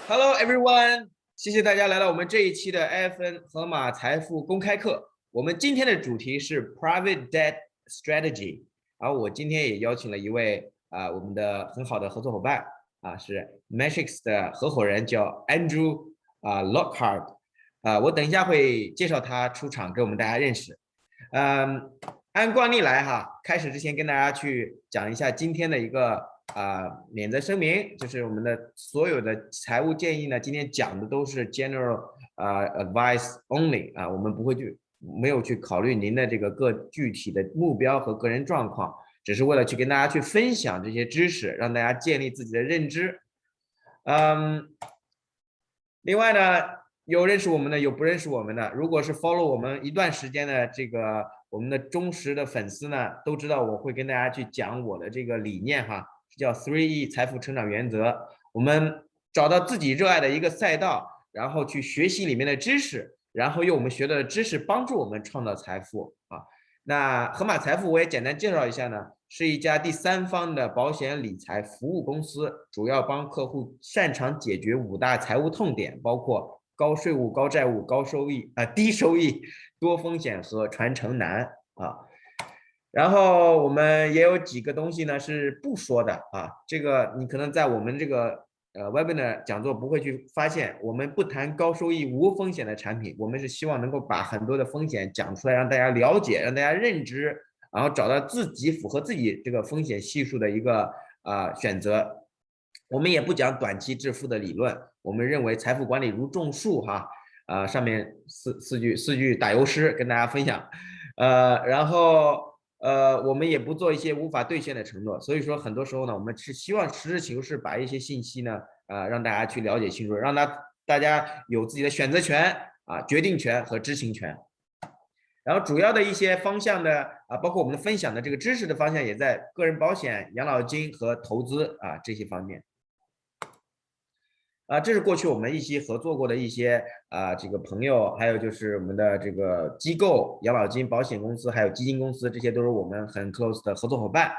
Hello everyone，谢谢大家来到我们这一期的 AFN 河马财富公开课。我们今天的主题是 Private Debt Strategy，然后我今天也邀请了一位我们的很好的合作伙伴是 Metrics 的合伙人，叫 Andrew Lockhart。我等一下会介绍他出场，跟我们大家认识。按惯例来开始之前跟大家去讲一下今天的一个免责声明，就是我们的所有的财务建议呢，今天讲的都是 general advice only 我们不会没有去考虑您的这个具体的目标和个人状况，只是为了去跟大家去分享这些知识，让大家建立自己的认知。另外呢，有认识我们的，有不认识我们的。如果是 follow 我们一段时间的这个我们的忠实的粉丝呢，都知道我会跟大家去讲我的这个理念叫 3E 财富成长原则。我们找到自己热爱的一个赛道，然后去学习里面的知识，然后用我们学到的知识帮助我们创造财富那河马财富我也简单介绍一下呢，是一家第三方的保险理财服务公司，主要帮客户擅长解决5大财务痛点，包括高税务、高债务、低收益、多风险和传承难然后我们也有几个东西呢是不说的这个你可能在我们这个webinar 讲座不会去发现，我们不谈高收益无风险的产品，我们是希望能够把很多的风险讲出来，让大家了解，让大家认知，然后找到自己符合自己这个风险系数的一个选择。我们也不讲短期致富的理论，我们认为财富管理如种树上面四句打油诗跟大家分享，然后我们也不做一些无法兑现的承诺，所以说很多时候呢，我们是希望实事求是把一些信息呢，让大家去了解清楚，让大家有自己的选择权决定权和知情权。然后主要的一些方向的包括我们分享的这个知识的方向，也在个人保险、养老金和投资这些方面。这是过去我们一起合作过的一些这个朋友，还有就是我们的这个机构、养老金、保险公司，还有基金公司，这些都是我们很 close 的合作伙伴。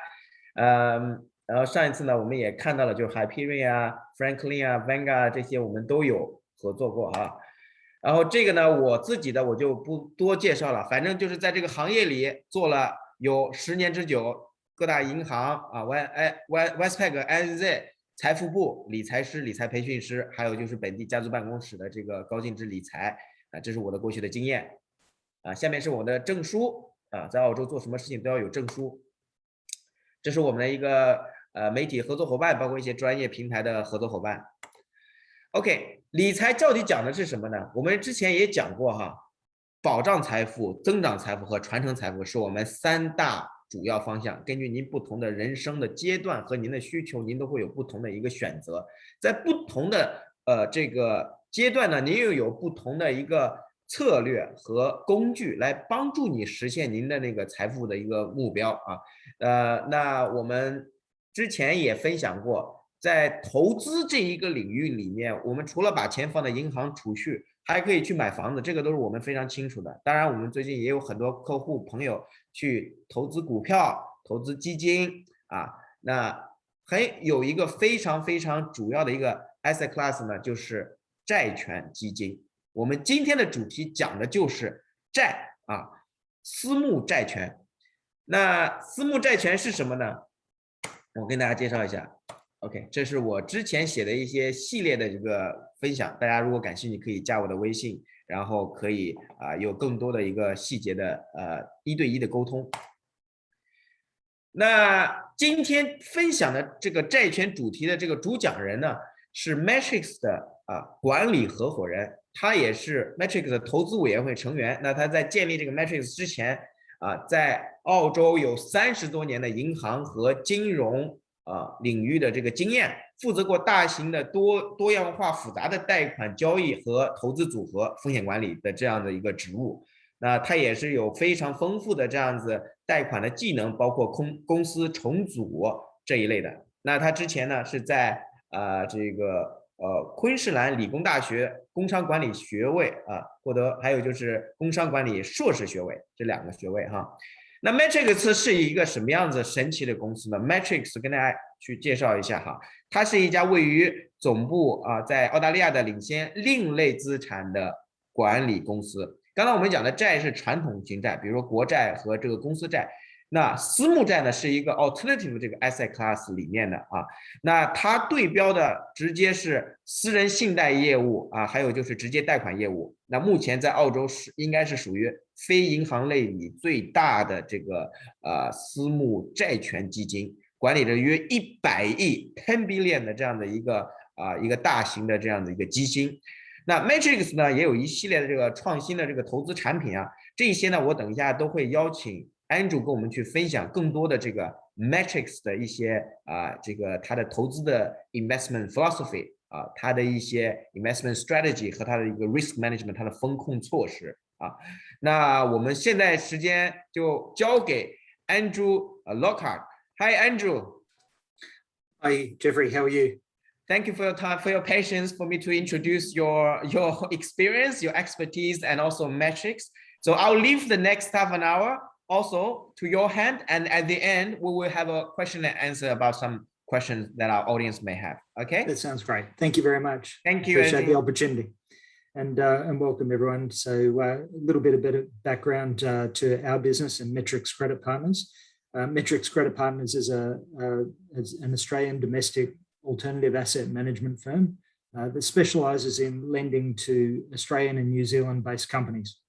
然后上一次呢，我们也看到了，就是 Hyperion Franklin Vanguard 这些我们都有合作过然后这个呢，我自己的我就不多介绍了，反正就是在这个行业里做了有10年之久，各大银行Westpac、NZ。财富部、理财师、理财培训师，还有就是本地家族办公室的这个高净值理财这是我的过去的经验下面是我的证书在澳洲做什么事情都要有证书。这是我们的一个媒体合作伙伴，包括一些专业平台的合作伙伴。OK， 理财到底讲的是什么呢？我们之前也讲过保障财富、增长财富和传承财富是我们3大主要方向，根据您不同的人生的阶段和您的需求，您都会有不同的一个选择。在不同的这个阶段呢，您又有不同的一个策略和工具来帮助你实现您的那个财富的一个目标那我们之前也分享过，在投资这一个领域里面，我们除了把钱放在银行储蓄，还可以去买房子，这个都是我们非常清楚的。当然我们最近也有很多客户朋友去投资股票、投资基金那有一个非常非常主要的一个 asset class 呢，就是债权基金。我们今天的主题讲的就是债私募债权。那私募债权是什么呢？我跟大家介绍一下。OK， 这是我之前写的一些系列的这个分享，大家如果感兴趣可以加我的微信，然后可以有更多的一个细节的1对1的沟通。那今天分享的这个债权主题的这个主讲人呢，是 Metrics 的管理合伙人，他也是 Metrics 的投资委员会成员。那他在建立这个 Metrics 之前在澳洲有30多年的银行和金融领域的这个经验，负责过大型的多样化复杂的贷款交易和投资组合风险管理的这样的一个职务。那他也是有非常丰富的这样子贷款的技能，包括公司重组这一类的。那他之前呢是在这个昆士兰理工大学工商管理学位获得，还有就是工商管理硕士学位，这2个学位那 Metrics 是一个什么样子神奇的公司呢？ Metrics 跟大家去介绍一下哈。它是一家位于总部在澳大利亚的领先另类资产的管理公司。刚才我们讲的债是传统型债，比如说国债和这个公司债。那私募债呢是一个 alternative 这个 asset class 里面的那它对标的直接是私人信贷业务还有就是直接贷款业务。那目前在澳洲应该是属于非银行类里最大的这个私募债权基金，管理着约100亿 10 billion 的这样的一个大型的这样的一个基金。那 Metrics 呢也有一系列的这个创新的这个投资产品这一些呢我等一下都会邀请Andrew 跟我们去分享更多的这个 Metrics 的一些这个他的投资的 investment philosophy 他的一些 investment strategy 和他的一个 risk management 他的风控措施那我们现在时间就交给 Andrew Lockhart。Hi Andrew. Hi Jeffrey, how are you? Thank you for your time, for your patience, for me to introduce your experience, your expertise, and also metrics. So I'll leave the next half an hour also to your hand, and at the end we will have a question and answer about some questions that our audience may have. Okay, that sounds great. Thank you very much. Thank you. Appreciate the opportunity, and welcome everyone. So a little bit of background to our business and Metrics Credit Partners. Metrics Credit Partners is an Australian domestic alternative asset management firm that specialises in lending to Australian and New Zealand based companies.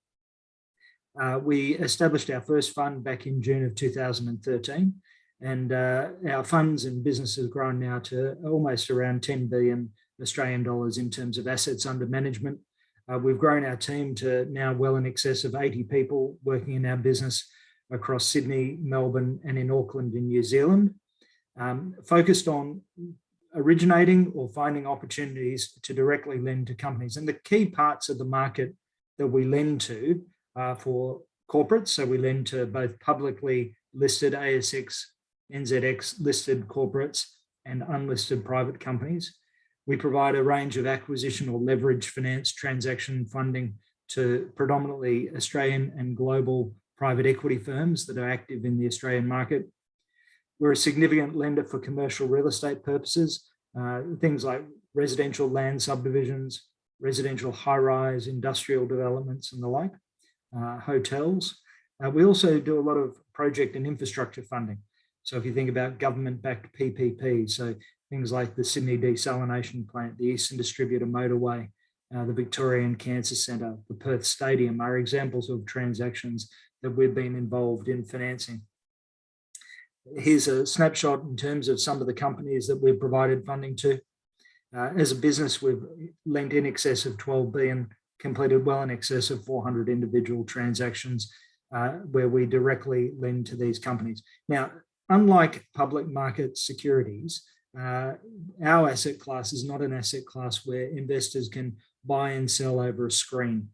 We established our first fund back in June of 2013, and our funds and business has grown now to almost around 10 billion Australian dollars in terms of assets under management. We've grown our team to now well in excess of 80 people working in our business across Sydney, Melbourne, and in Auckland in New Zealand, focused on originating or finding opportunities to directly lend to companies. And the key parts of the market that we lend to for corporates. So we lend to both publicly listed ASX, NZX listed corporates and unlisted private companies. We provide a range of acquisition or leverage finance transaction funding to predominantly Australian and global private equity firms that are active in the Australian market. We're a significant lender for commercial real estate purposes, things like residential land subdivisions, residential high-rise industrial developments and the like. Hotels. We also do a lot of project and infrastructure funding. So if you think about government-backed PPP, so things like the Sydney Desalination Plant, the Eastern Distributor Motorway, the Victorian Cancer Centre, the Perth Stadium are examples of transactions that we've been involved in financing. Here's a snapshot in terms of some of the companies that we've provided funding to. As a business, we've lent in excess of 12 billion, completed well in excess of 400 individual transactions where we directly lend to these companies. Now, unlike public market securities, our asset class is not an asset class where investors can buy and sell over a screen.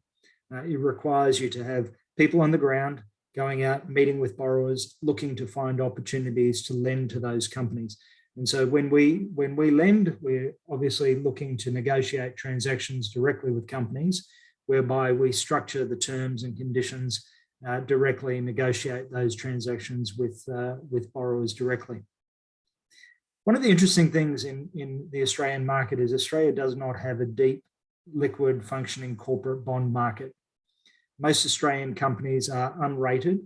It requires you to have people on the ground going out, meeting with borrowers, looking to find opportunities to lend to those companies. And so when we lend, we're obviously looking to negotiate transactions directly with companies, whereby we structure the terms and conditions directly, negotiate those transactions with borrowers directly. One of the interesting things in the Australian market is Australia does not have a deep, liquid, functioning corporate bond market. Most Australian companies are unrated,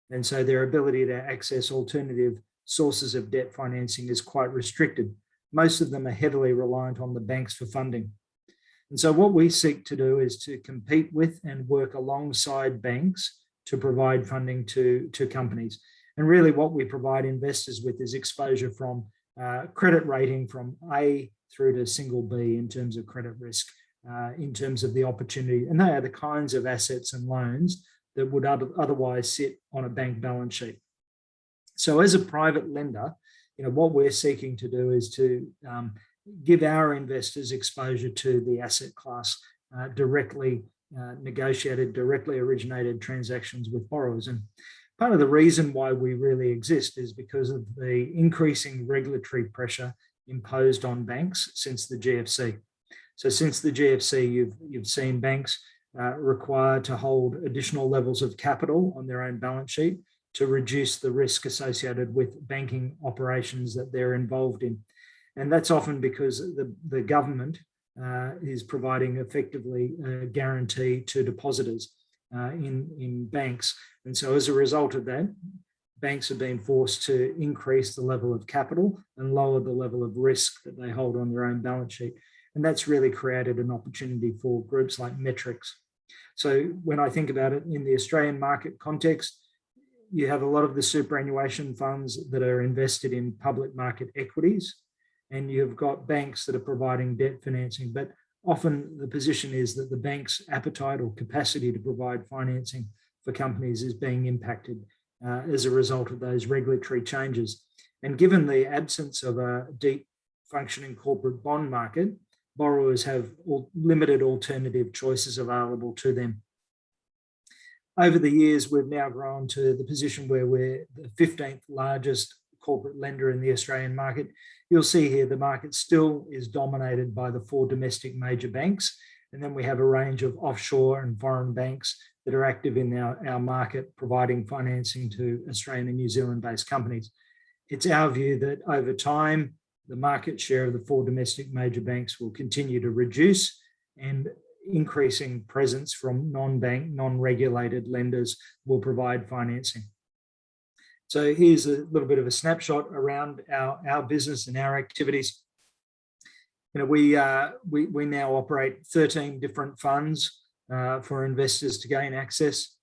and so their ability to access alternative sources of debt financing is quite restricted. Most of them are heavily reliant on the banks for funding. And so what we seek to do is to compete with and work alongside banks to provide funding to companies. And really what we provide investors with is exposure from credit rating from A through to single B in terms of credit risk, in terms of the opportunity. And they are the kinds of assets and loans that would otherwise sit on a bank balance sheet. So as a private lender, what we're seeking to do is to give our investors exposure to the asset class, directly negotiated, directly originated transactions with borrowers. And part of the reason why we really exist is because of the increasing regulatory pressure imposed on banks since the GFC. So since the GFC, you've seen banks required to hold additional levels of capital on their own balance sheet to reduce the risk associated with banking operations that they're involved in. And that's often because the government is providing effectively a guarantee to depositors in banks. And so as a result of that, banks have been forced to increase the level of capital and lower the level of risk that they hold on their own balance sheet. And that's really created an opportunity for groups like Metrics. So when I think about it in the Australian market context, you have a lot of the superannuation funds that are invested in public market equities, and you've got banks that are providing debt financing. But often the position is that the bank's appetite or capacity to provide financing for companies is being impacted as a result of those regulatory changes. And given the absence of a deep functioning corporate bond market, borrowers have limited alternative choices available to them. Over the years, we've now grown to the position where we're the 15th largest corporate lender in the Australian market. You'll see here the market still is dominated by the 4 domestic major banks, and then we have a range of offshore and foreign banks that are active in our market, providing financing to Australian and New Zealand-based companies. It's our view that over time, the market share of the 4 domestic major banks will continue to reduce, and increasing presence from non-bank, non-regulated lenders will provide financing. So here's a little bit of a snapshot around our business and our activities. You know, we now operate 13 different funds for investors to gain access.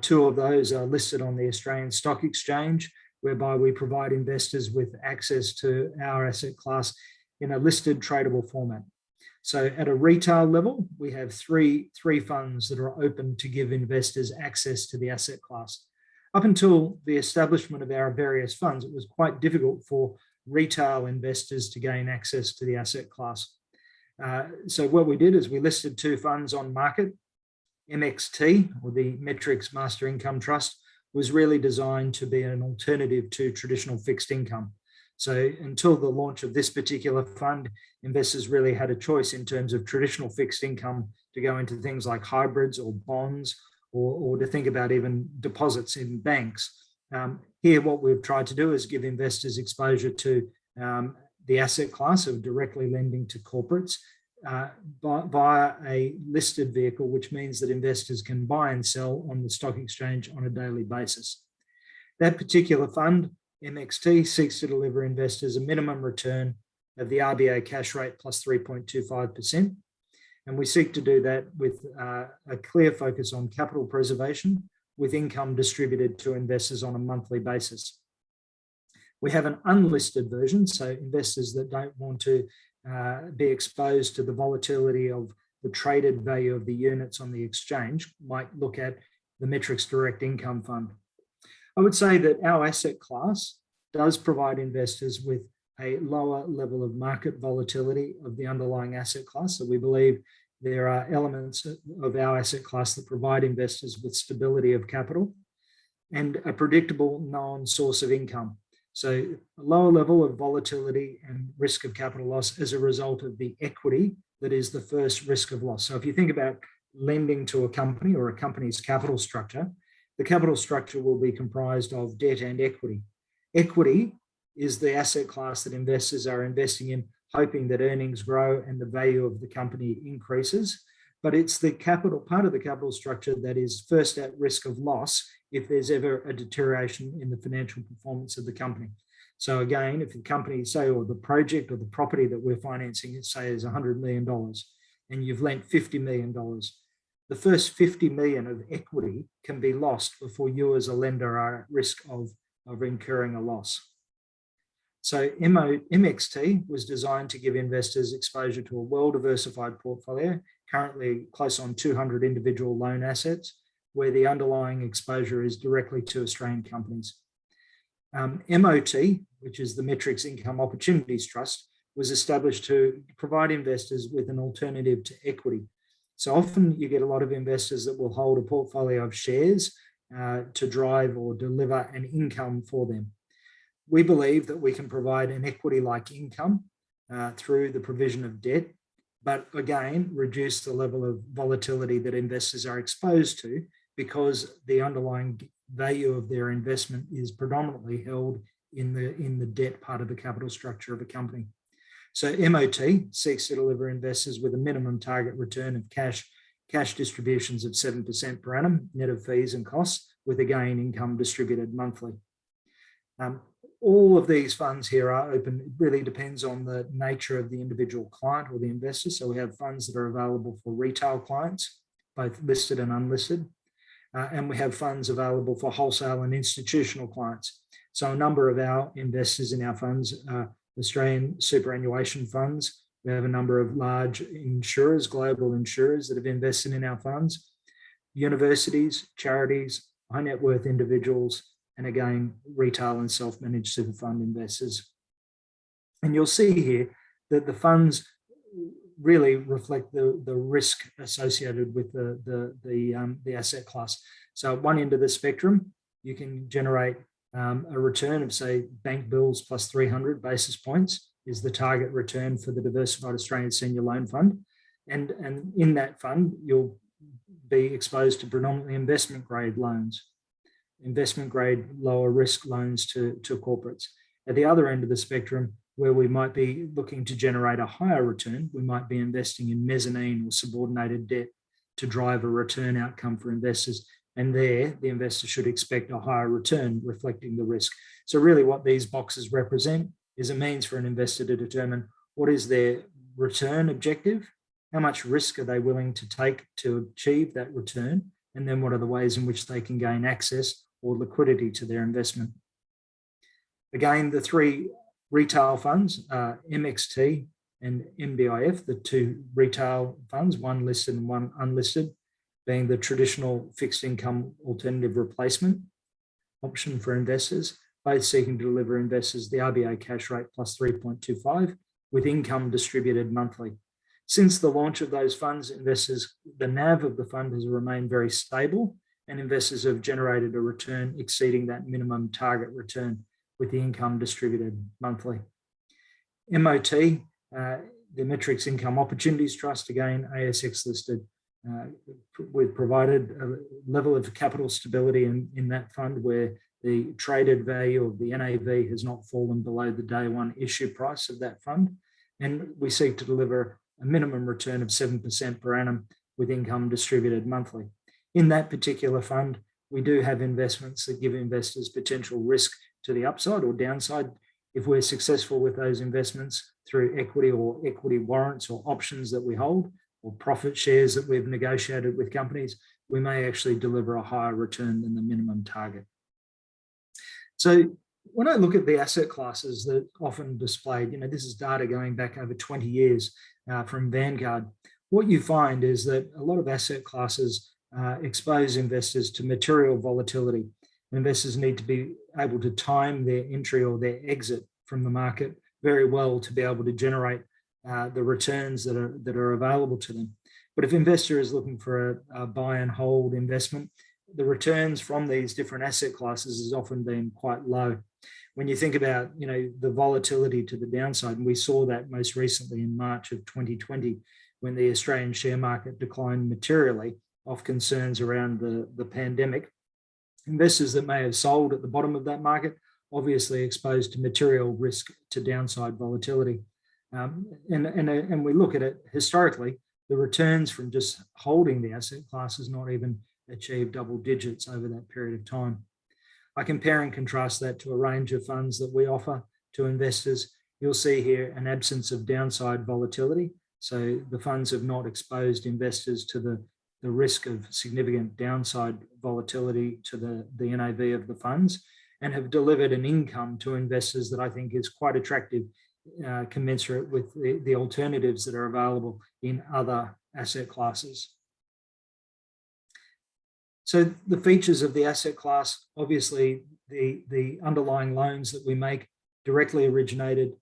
2 of those are listed on the Australian Stock Exchange, whereby we provide investors with access to our asset class in a listed tradable format. So at a retail level, we have three funds that are open to give investors access to the asset class. Up until the establishment of our various funds, it was quite difficult for retail investors to gain access to the asset class. So what we did is we listed 2 funds on market. MXT, or the Metrics Master Income Trust, was really designed to be an alternative to traditional fixed income. So until the launch of this particular fund, investors really had a choice in terms of traditional fixed income to go into things like hybrids or bonds, or to think about even deposits in banks. Here, what we've tried to do is give investors exposure to the asset class of directly lending to corporates via a listed vehicle, which means that investors can buy and sell on the stock exchange on a daily basis. That particular fund, MXT, seeks to deliver investors a minimum return of the RBA cash rate plus 3.25%. And we seek to do that with a clear focus on capital preservation, with income distributed to investors on a monthly basis. We have an unlisted version, so investors that don't want to be exposed to the volatility of the traded value of the units on the exchange might look at the Metrics Direct Income Fund. I would say that our asset class does provide investors with a lower level of market volatility of the underlying asset class. So we believe there are elements of our asset class that provide investors with stability of capital and a predictable known source of income. So a lower level of volatility and risk of capital loss as a result of the equity that is the first risk of loss. So if you think about lending to a company or a company's capital structure, the capital structure will be comprised of debt and equity. Equity is the asset class that investors are investing in, hoping that earnings grow and the value of the company increases. But it's the capital part of the capital structure that is first at risk of loss if there's ever a deterioration in the financial performance of the company. So again, if the company, say, or the project or the property that we're financing, say, is $100 million, and you've lent $50 million, the first $50 million of equity can be lost before you as a lender are at risk of incurring a loss. So MXT was designed to give investors exposure to a well-diversified portfolio, currently close on 200 individual loan assets, where the underlying exposure is directly to Australian companies. MOT, which is the Metrics Income Opportunities Trust, was established to provide investors with an alternative to equity. So often you get a lot of investors that will hold a portfolio of shares to drive or deliver an income for them. We believe that we can provide an equity-like income through the provision of debt, but again, reduce the level of volatility that investors are exposed to because the underlying value of their investment is predominantly held in the debt part of the capital structure of a company. So MOT seeks to deliver investors with a minimum target return of cash distributions of 7% per annum, net of fees and costs, with again income distributed monthly. All of these funds here are open. It really depends on the nature of the individual client or the investor. So we have funds that are available for retail clients, both listed and unlisted. And we have funds available for wholesale and institutional clients. So a number of our investors in our funds are Australian superannuation funds. We have a number of large insurers, global insurers that have invested in our funds, universities, charities, high net worth individuals, and again, retail and self-managed super fund investors. And you'll see here that the funds really reflect the risk associated with the asset class. So at one end of the spectrum, you can generate a return of, say, bank bills plus 300 basis points is the target return for the Diversified Australian Senior Loan Fund. And in that fund, you'll be exposed to predominantly investment grade loans, investment grade lower risk loans to corporates. At the other end of the spectrum, where we might be looking to generate a higher return, we might be investing in mezzanine or subordinated debt to drive a return outcome for investors. And there, the investor should expect a higher return reflecting the risk. So really what these boxes represent is a means for an investor to determine what is their return objective, how much risk are they willing to take to achieve that return, and then what are the ways in which they can gain access or liquidity to their investment. Again, the three retail funds, MXT and MBIF, the two retail funds, one listed and one unlisted, being the traditional fixed income alternative replacement option for investors, both seeking to deliver investors the RBA cash rate plus 3.25 with income distributed monthly. Since the launch of those funds, investors, the NAV of the fund has remained very stable, and investors have generated a return exceeding that minimum target return with the income distributed monthly. MOT, the Metrics Income Opportunities Trust, again, ASX listed. We've provided a level of capital stability in that fund where the traded value of the NAV has not fallen below the day one issue price of that fund. And we seek to deliver a minimum return of 7% per annum with income distributed monthly. In that particular fund, we do have investments that give investors potential risk to the upside or downside. If we're successful with those investments through equity or equity warrants or options that we hold, or profit shares that we've negotiated with companies, we may actually deliver a higher return than the minimum target. So when I look at the asset classes that are often displayed, this is data going back over 20 years from Vanguard, what you find is that a lot of asset classes expose investors to material volatility. Investors need to be able to time their entry or their exit from the market very well to be able to generate the returns that are available to them. But if investor is looking for a buy and hold investment, the returns from these different asset classes has often been quite low. When you think about, the volatility to the downside, and we saw that most recently in March of 2020, when the Australian share market declined materially off concerns around the pandemic, investors that may have sold at the bottom of that market, obviously exposed to material risk to downside volatility. And we look at it historically, the returns from just holding the asset class has not even achieved double digits over that period of time. I compare and contrast that to a range of funds that we offer to investors. You'll see here an absence of downside volatility. So the funds have not exposed investors to the risk of significant downside volatility to the NAV of the funds, and have delivered an income to investors that I think is quite attractive, commensurate with the alternatives that are available in other asset classes. So the features of the asset class, obviously the underlying loans that we make directly originated,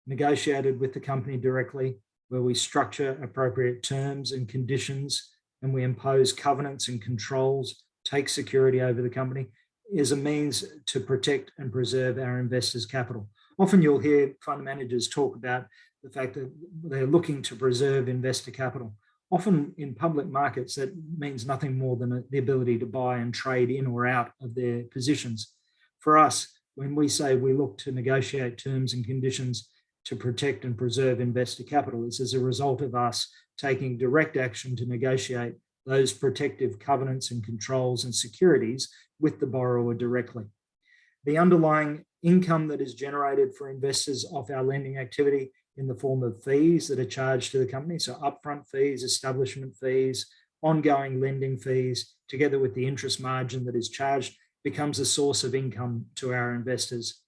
negotiated with the company directly, where we structure appropriate terms and conditions, and we impose covenants and controls, take security over the company, is a means to protect and preserve our investors' capital. Often you'll hear fund managers talk about the fact that they're looking to preserve investor capital. Often in public markets, that means nothing more than the ability to buy and trade in or out of their positions. For us, when we say we look to negotiate terms and conditions to protect and preserve investor capital, it's as a result of us taking direct action to negotiate those protective covenants and controls and securities with the borrower directly. The underlying income that is generated for investors off our lending activity in the form of fees that are charged to the company, so upfront fees, establishment fees, ongoing lending fees, together with the interest margin that is charged, becomes a source of income to our investors.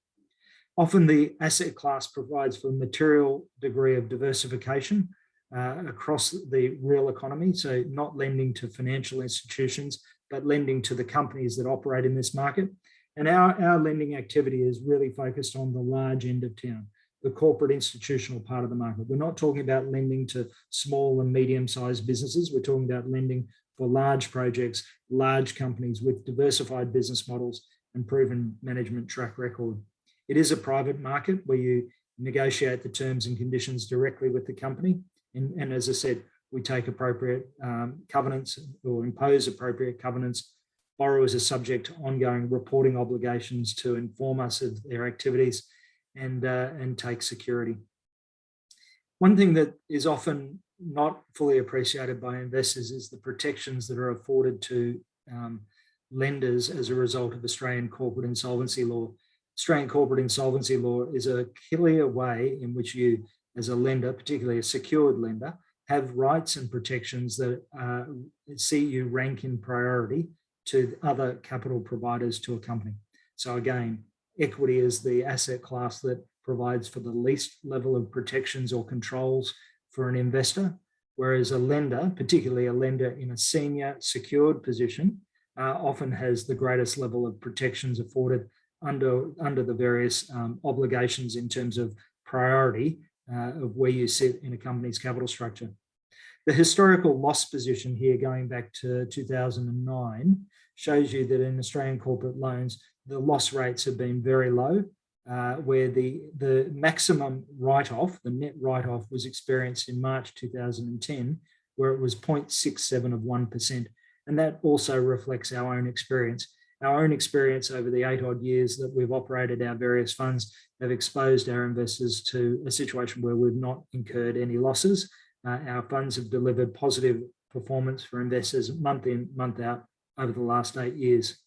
Often the asset class provides for a material degree of diversification across the real economy, so not lending to financial institutions, but lending to the companies that operate in this market. And our lending activity is really focused on the large end of town, the corporate institutional part of the market. We're not talking about lending to small and medium-sized businesses. We're talking about lending for large projects, large companies with diversified business models and proven management track record. It is a private market where you negotiate the terms and conditions directly with the company. And as I said, we take appropriate covenants or impose appropriate covenants. Borrowers are subject to ongoing reporting obligations to inform us of their activities and take security. One thing that is often not fully appreciated by investors is the protections that are afforded to lenders as a result of Australian corporate insolvency law. Australian corporate insolvency law is a clear way in which you, as a lender, particularly a secured lender, have rights and protections that see you rank in priority to other capital providers to a company. So again, equity is the asset class that provides for the least level of protections or controls for an investor, whereas a lender, particularly a lender in a senior secured position, often has the greatest level of protections afforded under the various obligations in terms of priority of where you sit in a company's capital structure. The historical loss position here going back to 2009 shows you that in Australian corporate loans, the loss rates have been very low, where the maximum write-off, the net write-off, was experienced in March 2010, where it was 0.67 of 1%. And that also reflects our own experience. Our own experience over the 8 odd years that we've operated our various funds have exposed our investors to a situation where we've not incurred any losses. Our funds have delivered positive performance for investors month in, month out over the last 8 years.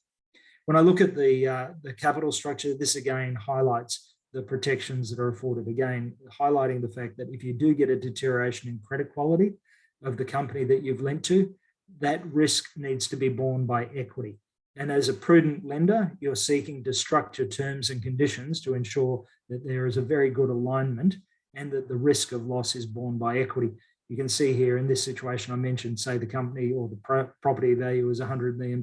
When I look at the capital structure, this again highlights the protections that are afforded, again, highlighting the fact that if you do get a deterioration in credit quality of the company that you've lent to, that risk needs to be borne by equity. And as a prudent lender, you're seeking to structure terms and conditions to ensure that there is a very good alignment and that the risk of loss is borne by equity. You can see here in this situation I mentioned, say the company or the property value is $100 million.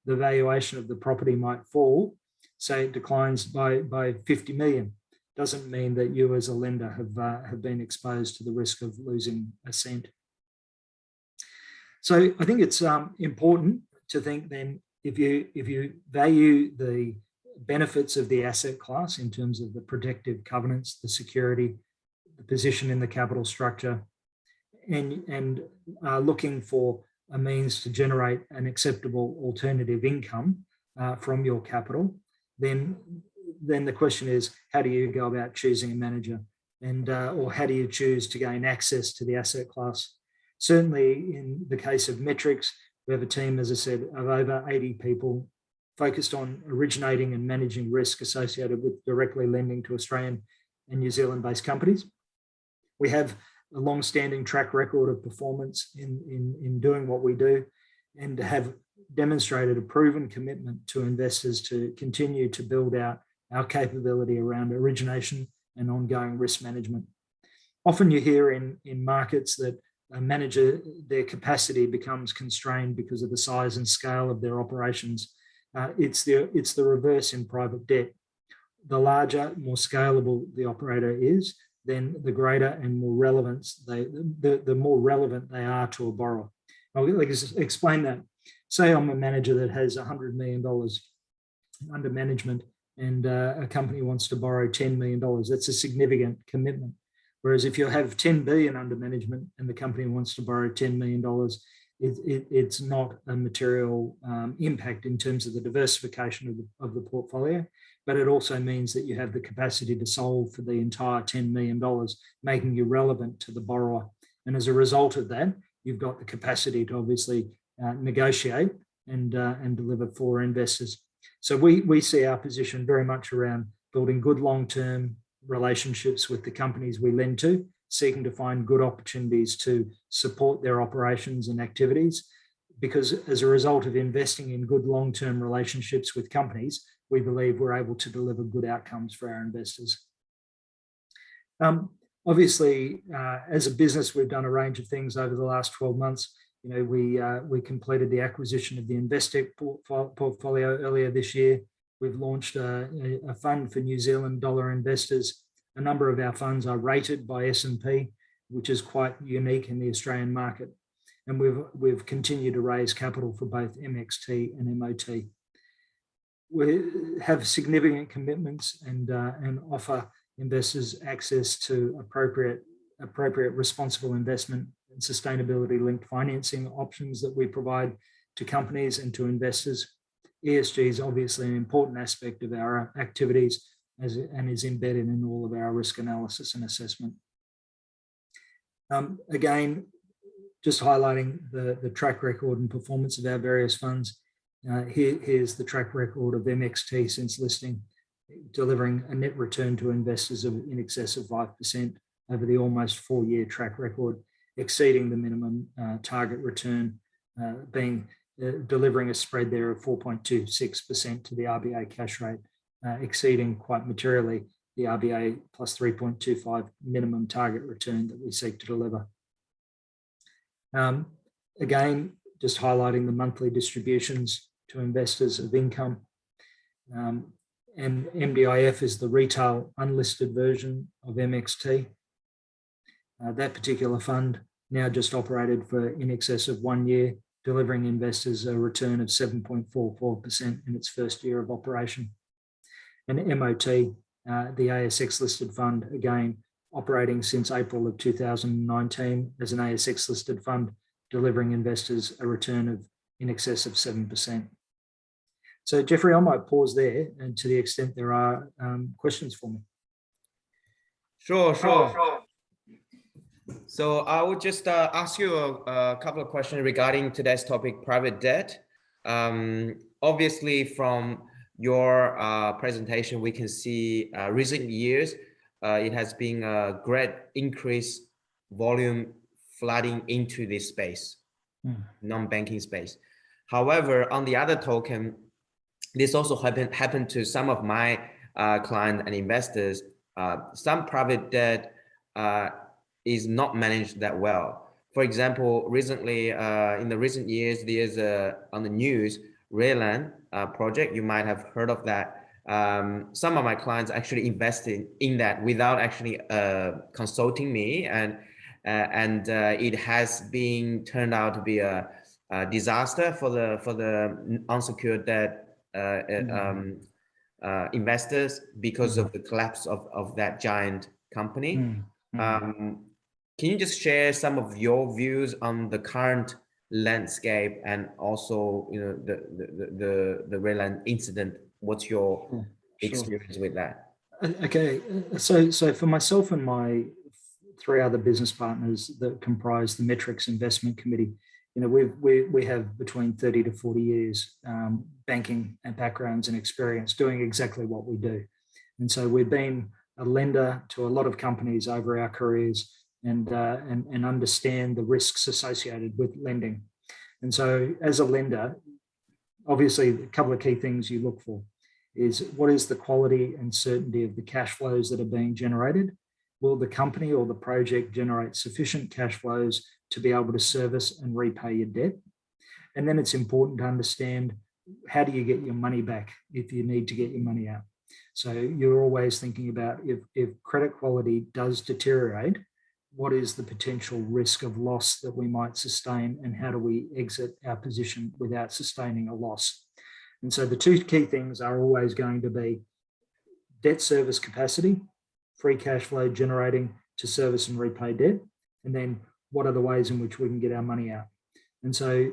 The valuation of the property might fall, say it declines by 50 million. Doesn't mean that you as a lender have been exposed to the risk of losing a cent. So I think it's important to think then, if you value the benefits of the asset class in terms of the protective covenants, the security, the position in the capital structure, and are looking for a means to generate an acceptable alternative income from your capital, then the question is, how do you go about choosing a manager, and or how do you choose to gain access to the asset class? Certainly in the case of Metrics, we have a team, as I said, of over 80 people focused on originating and managing risk associated with directly lending to Australian and New Zealand-based companies. We have a long-standing track record of performance in doing what we do, and have demonstrated a proven commitment to investors to continue to build out our capability around origination and ongoing risk management. Often you hear in markets that a manager, their capacity becomes constrained because of the size and scale of their operations. It's the reverse in private debt. The larger, more scalable the operator is, then the greater and more relevant the more relevant they are to a borrower. I'll explain that. Say I'm a manager that has $100 million under management, and a company wants to borrow $10 million. That's a significant commitment. Whereas if you have 10 billion under management and the company wants to borrow $10 million, it's not a material impact in terms of the diversification of the portfolio, but it also means that you have the capacity to solve for the entire $10 million, making you relevant to the borrower. And as a result of that, you've got the capacity to obviously negotiate and deliver for investors. So we see our position very much around building good long-term relationships with the companies we lend to, seeking to find good opportunities to support their operations and activities. Because as a result of investing in good long-term relationships with companies, we believe we're able to deliver good outcomes for our investors. Obviously, as a business, we've done a range of things over the last 12 months. We completed the acquisition of the Investec portfolio earlier this year. We've launched a fund for New Zealand dollar investors. A number of our funds are rated by S&P, which is quite unique in the Australian market. And we've continued to raise capital for both MXT and MOT. We have significant commitments and offer investors access to appropriate responsible investment and sustainability-linked financing options that we provide to companies and to investors. ESG is obviously an important aspect of our activities and is embedded in all of our risk analysis and assessment. Again, just highlighting the track record and performance of our various funds. Here's the track record of MXT since listing, delivering a net return to investors of in excess of 5% over the almost 4-year track record, exceeding the minimum target return, delivering a spread there of 4.26% to the RBA cash rate, exceeding quite materially the RBA plus 3.25 minimum target return that we seek to deliver. Again, just highlighting the monthly distributions to investors of income. And MDIF is the retail unlisted version of MXT. That particular fund now just operated for in excess of 1 year, delivering investors a return of 7.44% in its first year of operation. And MOT, the ASX listed fund, again, operating since April of 2019 as an ASX listed fund, delivering investors a return of in excess of 7%. So Jeffrey, I might pause there, and to the extent there are questions for me. Sure. So I would just ask you a couple of questions regarding today's topic, private debt. Obviously, from your presentation, we can see recent years, it has been a great increase volume flooding into this space, non-banking space. However, on the other token, this also happened to some of my clients and investors. Some private debt is not managed that well. For example, recently, in the recent years, there's on the news, Rayland project, you might have heard of that. Some of my clients actually invested in that without actually consulting me, and it has been turned out to be a disaster for the unsecured debt investors because of the collapse of that giant company. Can you just share some of your views on the current landscape and also, the Rayland incident? What's your experience with that? Okay, so for myself and my 3 other business partners that comprise the Metrics Investment Committee, we have between 30 to 40 years banking and backgrounds and experience doing exactly what we do. And so we've been a lender to a lot of companies over our careers and understand the risks associated with lending. And so as a lender, obviously a couple of key things you look for is what is the quality and certainty of the cash flows that are being generated? Will the company or the project generate sufficient cash flows to be able to service and repay your debt? And then it's important to understand, how do you get your money back if you need to get your money out? So you're always thinking about if credit quality does deteriorate, what is the potential risk of loss that we might sustain, and how do we exit our position without sustaining a loss? And so the 2 key things are always going to be debt service capacity, free cash flow generating to service and repay debt, and then what are the ways in which we can get our money out. And so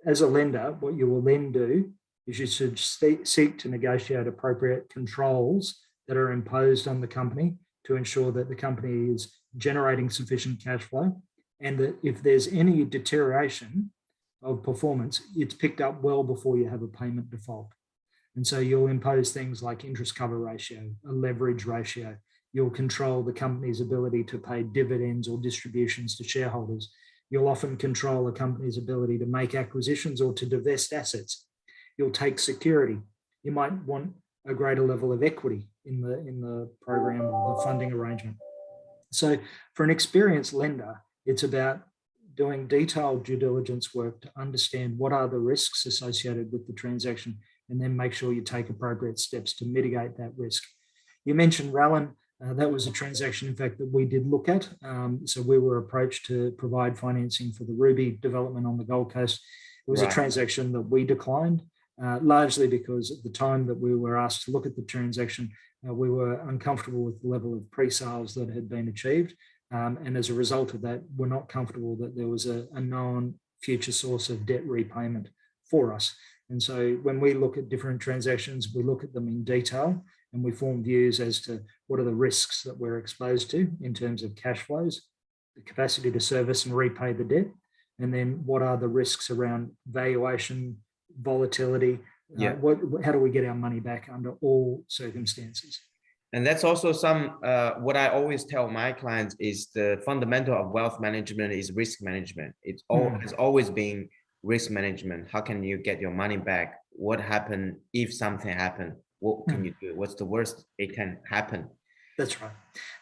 as a lender, what you will then do is you should seek to negotiate appropriate controls that are imposed on the company to ensure that the company is generating sufficient cash flow, and that if there's any deterioration of performance, it's picked up well before you have a payment default. And so you'll impose things like interest cover ratio, a leverage ratio. You'll control the company's ability to pay dividends or distributions to shareholders. You'll often control a company's ability to make acquisitions or to divest assets. You'll take security. You might want a greater level of equity in the program or the funding arrangement. So for an experienced lender, it's about doing detailed due diligence work to understand what are the risks associated with the transaction, and then make sure you take appropriate steps to mitigate that risk. You mentioned Rallyn. That was a transaction, in fact, that we did look at. So we were approached to provide financing for the Ruby development on the Gold Coast. It was a transaction that we declined, largely because at the time that we were asked to look at the transaction, we were uncomfortable with the level of pre-sales that had been achieved. And as a result of that, we're not comfortable that there was a known future source of debt repayment for us. And so when we look at different transactions, we look at them in detail and we form views as to what are the risks that we're exposed to in terms of cash flows, the capacity to service and repay the debt, and then what are the risks around valuation, volatility, how do we get our money back under all circumstances. And that's also what I always tell my clients is the fundamental of wealth management is risk management. It's has always been risk management. How can you get your money back? What happened if something happened? What can you do? What's the worst it can happen? That's right.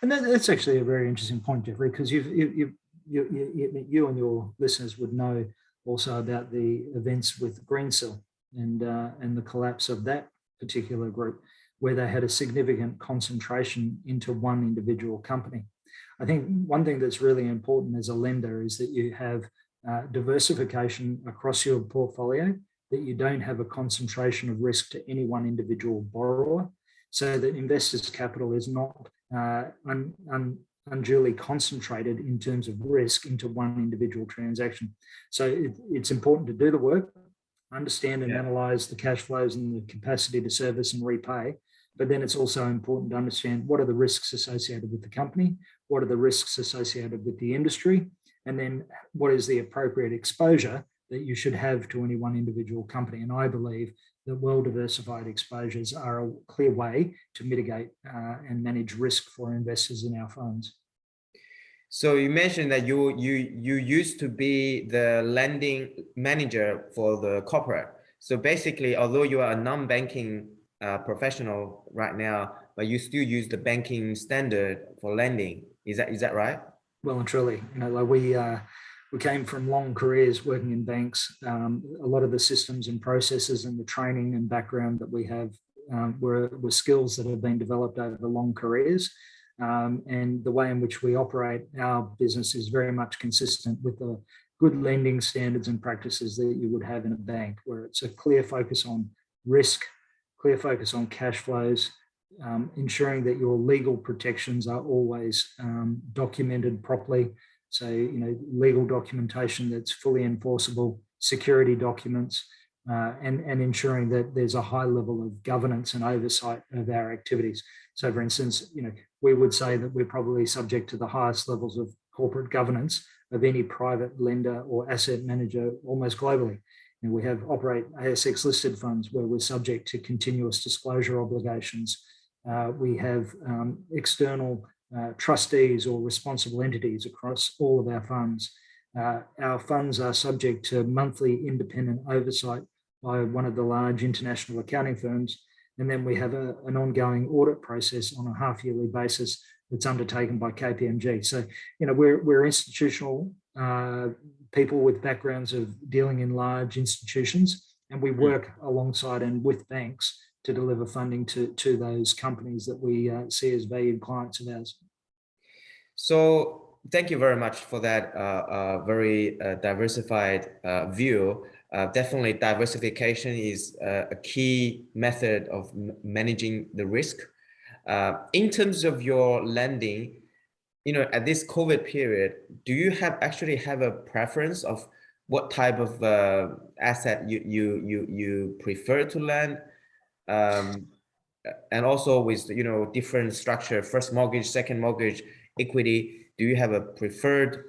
And that's actually a very interesting point, Jeffrey, because you and your listeners would know also about the events with Greensill and the collapse of that particular group, where they had a significant concentration into one individual company. I think one thing that's really important as a lender is that you have diversification across your portfolio, that you don't have a concentration of risk to any one individual borrower, so that investors' capital is not unduly concentrated in terms of risk into one individual transaction. So it's important to do the work, understand and analyze the cash flows and the capacity to service and repay. But then it's also important to understand what are the risks associated with the company, what are the risks associated with the industry, and then what is the appropriate exposure that you should have to any one individual company. And I believe that well-diversified exposures are a clear way to mitigate and manage risk for investors in our funds. So you mentioned that you used to be the lending manager for the corporate. So basically, although you are a non-banking professional right now, but you still use the banking standard for lending. Is that right? Well and truly. Like we came from long careers working in banks. A lot of the systems and processes and the training and background that we have were skills that have been developed over long careers. And the way in which we operate our business is very much consistent with the good lending standards and practices that you would have in a bank, where it's a clear focus on risk, clear focus on cash flows, ensuring that your legal protections are always documented properly. So, legal documentation that's fully enforceable, security documents, and ensuring that there's a high level of governance and oversight of our activities. So, for instance, we would say that we're probably subject to the highest levels of corporate governance of any private lender or asset manager almost globally. And we operate ASX listed funds where we're subject to continuous disclosure obligations. We have external trustees or responsible entities across all of our funds. Our funds are subject to monthly independent oversight by one of the large international accounting firms. And then we have an ongoing audit process on a half-yearly basis that's undertaken by KPMG. So, we're institutional people with backgrounds of dealing in large institutions, and we work alongside and with banks to deliver funding to those companies that we see as valued clients of ours. So thank you very much for that very diversified view. Definitely diversification is a key method of managing the risk. In terms of your lending, at this COVID period, do you actually have a preference of what type of asset you prefer to lend? And also with, different structure, first mortgage, second mortgage, equity, do you have a preferred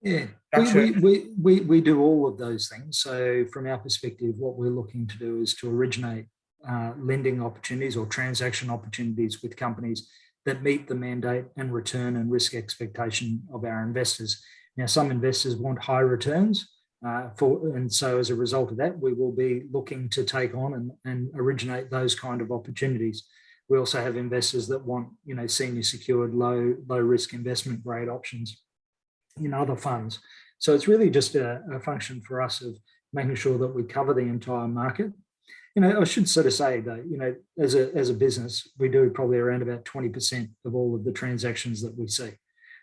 structure? We do all of those things. So from our perspective, what we're looking to do is to originate lending opportunities or transaction opportunities with companies that meet the mandate and return and risk expectation of our investors. Now, some investors want high returns, and so as a result of that, we will be looking to take on and originate those kind of opportunities. We also have investors that want, senior secured, low risk investment grade options in other funds. So it's really just a function for us of making sure that we cover the entire market. I should sort of say though, as a business, we do probably around about 20% of all of the transactions that we see.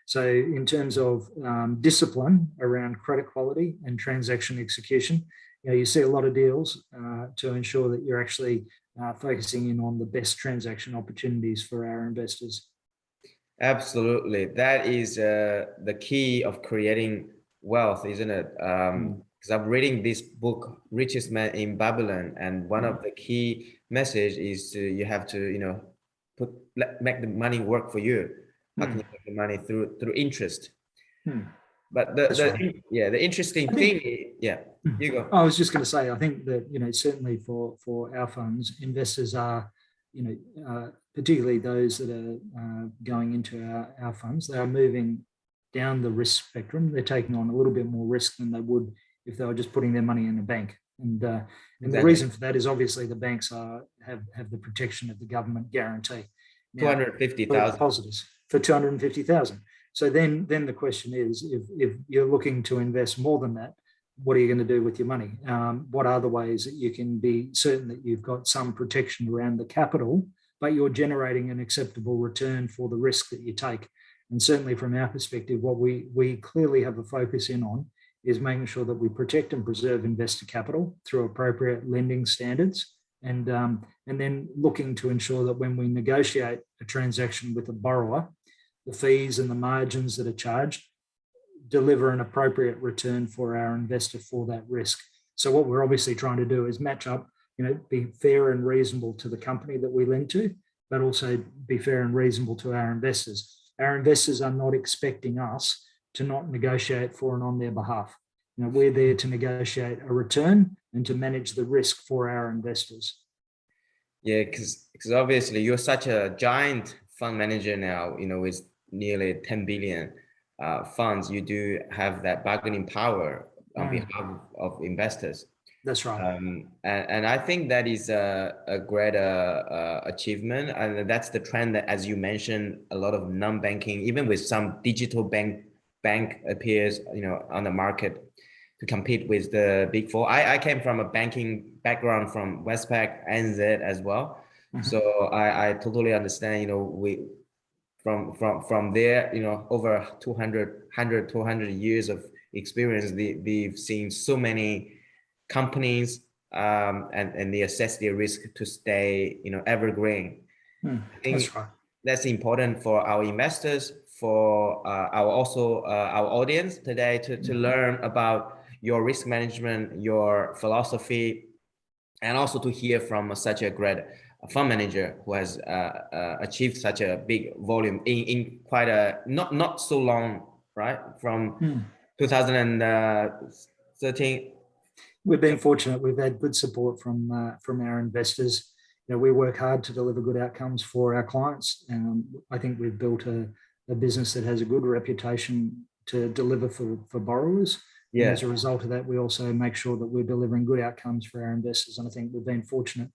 So in terms of discipline around credit quality and transaction execution, you see a lot of deals to ensure that you're actually focusing in on the best transaction opportunities for our investors. Absolutely. That is the key of creating wealth, isn't it? Because I'm reading this book, Richest Man in Babylon, and one of the key message is you have to, make the money work for you. How can you make the money through interest? But the interesting thing, you go. I was just going to say, I think that certainly for our funds, investors are, particularly those that are going into our funds, they are moving down the risk spectrum. They're taking on a little bit more risk than they would if they were just putting their money in a bank. And the reason for that is obviously the banks have the protection of the government guarantee. Now, 250,000 depositors for 250,000. So then the question is, if you're looking to invest more than that, what are you going to do with your money? What are the ways that you can be certain that you've got some protection around the capital, but you're generating an acceptable return for the risk that you take? And certainly from our perspective, what we clearly have a focus in on is making sure that we protect and preserve investor capital through appropriate lending standards, and then looking to ensure that when we negotiate a transaction with a borrower, the fees and the margins that are charged deliver an appropriate return for our investor for that risk. So what we're obviously trying to do is match up, be fair and reasonable to the company that we lend to, but also be fair and reasonable to our investors. Our investors are not expecting us to not negotiate for and on their behalf. We're there to negotiate a return and to manage the risk for our investors. Yeah, because obviously you're such a giant fund manager now, with nearly 10 billion funds. You do have that bargaining power on behalf of investors. That's right. And I think that is a great achievement. And that's the trend that, as you mentioned, a lot of non-banking, even with some digital bank appears, on the market to compete with the big four. I came from a banking background from Westpac, NZ as well. So I totally understand, we from there, over 200 years of experience, we've seen so many companies and they assess their risk to stay, evergreen. I think that's important for our investors, for our audience today to learn about your risk management, your philosophy, and also to hear from such a great fund manager who has achieved such a big volume in quite a not so long, right? From 2013. We've been fortunate. We've had good support from our investors. We work hard to deliver good outcomes for our clients, and I think we've built a business that has a good reputation to deliver for borrowers. Yeah. And as a result of that, we also make sure that we're delivering good outcomes for our investors, and I think we've been fortunate.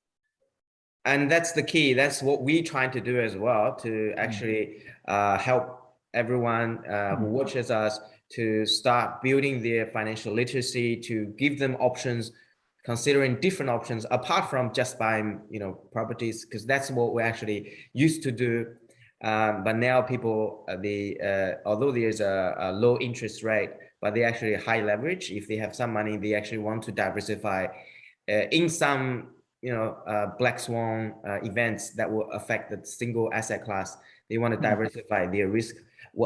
And that's the key. That's what we're trying to do as well, to actually help everyone who watches us to start building their financial literacy, to give them options, considering different options apart from just buying, properties, because that's what we actually used to do. But now people, although there's a low interest rate, but they actually high leverage. If they have some money, they actually want to diversify in some, black swan events that will affect the single asset class. They want to diversify their risk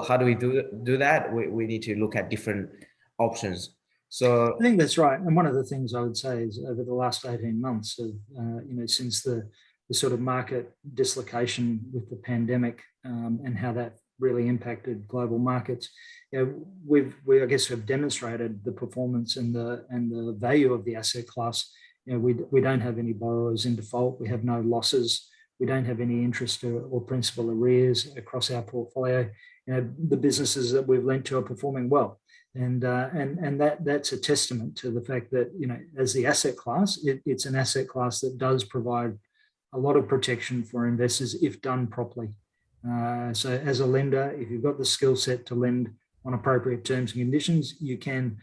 how do we do that? We need to look at different options. So I think that's right. And one of the things I would say is over the last 18 months of, since the sort of market dislocation with the pandemic and how that really impacted global markets, we I guess have demonstrated the performance and the value of the asset class. We don't have any borrowers in default. We have no losses. We don't have any interest or principal arrears across our portfolio. The businesses that we've lent to are performing well. And that's a testament to the fact that, as the asset class, it's an asset class that does provide a lot of protection for investors if done properly. So as a lender, if you've got the skill set to lend on appropriate terms and conditions, you can,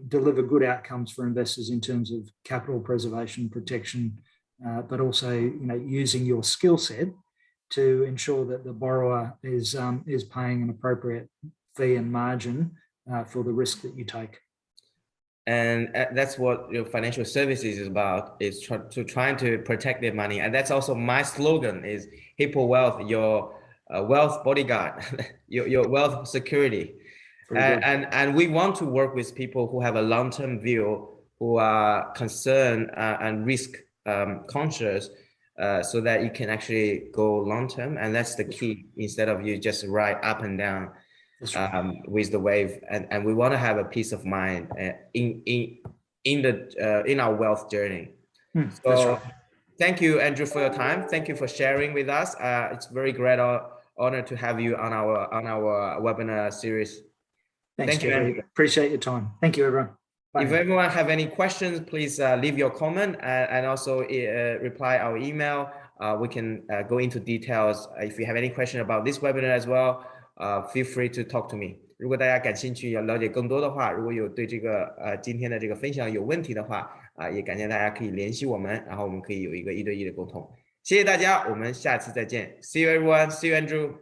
deliver good outcomes for investors in terms of capital preservation, protection, but also, using your skill set to ensure that the borrower is paying an appropriate fee and margin for the risk that you take. And that's what financial services is about, is trying to protect their money. And that's also my slogan is Hippo Wealth, your wealth bodyguard, your wealth security. And we want to work with people who have a long-term view, who are concerned and risk conscious, so that you can actually go long-term. And that's the key, instead of you just ride up and down with the wave. And we want to have a peace of mind in our wealth journey. So thank you, Andrew, for your time. Thank you for sharing with us. It's very great honor to have you on our webinar series. Thanks, Thank you, Andrew. Appreciate your time. Thank you, everyone. Bye. If everyone have any questions, please leave your comment and also reply our email. We can go into details. If you have any question about this webinar as well, feel free to talk to me. 如果大家感兴趣要了解更多的话，如果有对这个今天的这个分享有问题的话，也感谢大家可以联系我们，然后我们可以有一个1对1的沟通。谢谢大家，我们下次再见。See you everyone. See you Andrew.